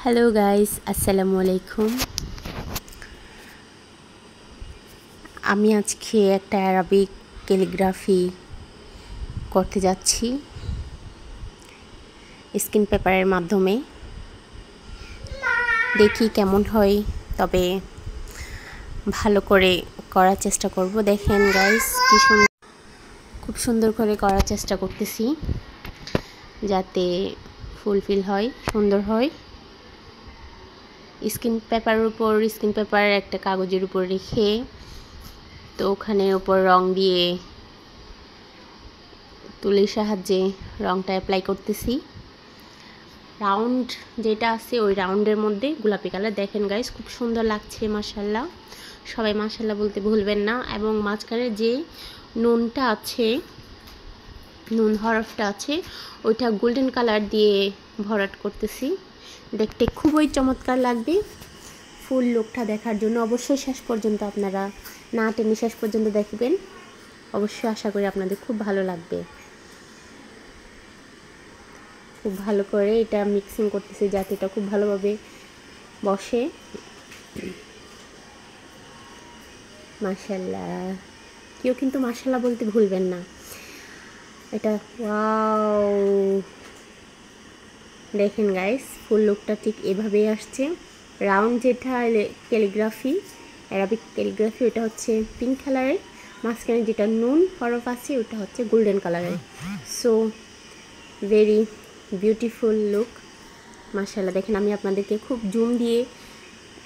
Hello guys, আসসালামু আলাইকুম। আমি আজকে একটা অ্যারাবিক ক্যালিগ্রাফি করতে যাচ্ছি স্ক্রিন পেপারের মাধ্যমে। দেখি কেমন হয়, তবে ভালো করে করার চেষ্টা করব। দেখেন গাইস, খুব সুন্দর করে করার চেষ্টা করতেছি যাতে ফুলফিল হয়, সুন্দর হয়। স্ক্রিন পেপার একটা কাগজের উপর রেখে তো ওখানে উপর রং দিয়ে তুলির সাহায্যে রংটা অ্যাপ্লাই করতেছি। রাউন্ড যেটা আছে ওই রাউন্ডের মধ্যে গোলাপি কালার। দেখেন গাইস, খুব সুন্দর লাগছে মাশাআল্লাহ। সবাই মাশাআল্লাহ বলতে ভুলবেন না। এবং মাঝখানে যে নুনটা আছে, নুন হরফটা আছে, ওইটা গোল্ডেন কালার দিয়ে ভরাট করতেছি। দেখতে খুবই চমৎকার লাগবে। ফুল লুকটা দেখার জন্য অবশ্যই শেষ পর্যন্ত আপনারা না টেনে শেষ পর্যন্ত দেখবেন। অবশ্যই আশা করি আপনাদের খুব ভালো লাগবে। খুব ভালো করে এটা মিক্সিং করতেছি যাতে এটা খুব ভালোভাবে বসে। মাশাআল্লাহ, কেউ কিন্তু মাশাআল্লাহ বলতে ভুলবেন না। এটা ওয়াও, দেখেন গাইস, ফুল লুকটা ঠিক এভাবেই আসছে। রাউন্ড যেটা ক্যালিগ্রাফি, অ্যারাবিক ক্যালিগ্রাফি, ওটা হচ্ছে পিঙ্ক কালারের। মাঝখানে যেটা নুন হরফ আছে ওটা হচ্ছে গোল্ডেন কালারের। সো ভেরি বিউটিফুল লুক মাশাআল্লাহ। দেখেন, আমি আপনাদেরকে খুব জুম দিয়ে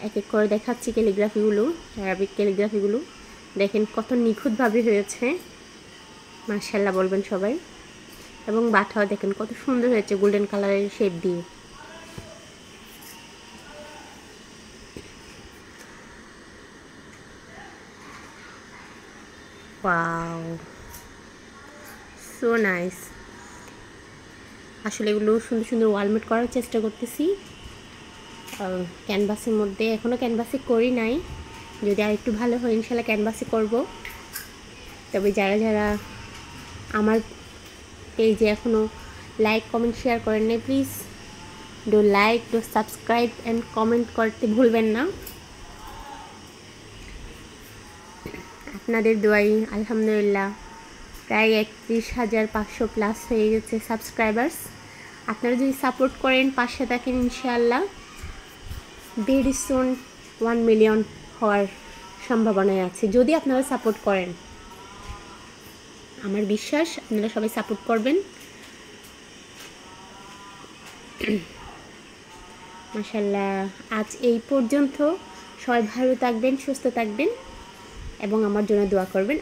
এক এক করে দেখাচ্ছি ক্যালিগ্রাফিগুলো, অ্যারাবিক ক্যালিগ্রাফিগুলো। দেখেন কত নিখুঁতভাবে হয়েছে, মাশাআল্লাহ বলবেন সবাই। এবং বাটাও দেখেন কত সুন্দর হয়েছে গোল্ডেন কালারের শেপ দিয়ে। Wow, so nice. আসলে এগুলো সুন্দর সুন্দর ওয়ালমেট করার চেষ্টা করতেছি ক্যানভাসের মধ্যে। এখনও ক্যানভাসে করি নাই, যদি আর একটু ভালো হয় ইনশাল্লাহ ক্যানভাসে করব। তবে যারা যারা আমার পেজে এখনও লাইক কমেন্ট শেয়ার করেন নাই, please do like, do subscribe and comment করতে ভুলবেন না। আপনাদের দোয়াই আলহামদুলিল্লাহ প্রায় 31,500 প্লাস হয়ে গেছে সাবস্ক্রাইবার্স। আপনারা যদি সাপোর্ট করেন, পাশে থাকেন, ইনশাআল্লাহ ভেরি সুন 1 মিলিয়ন হওয়ার সম্ভাবনায় আছে যদি আপনারা সাপোর্ট করেন। আমার বিশ্বাস আপনারা সবাই সাপোর্ট করবেন। মাশাআল্লাহ, আজ এই পর্যন্ত। সবাই ভালো থাকবেন, সুস্থ থাকবেন এবং আমার জন্য দোয়া করবেন।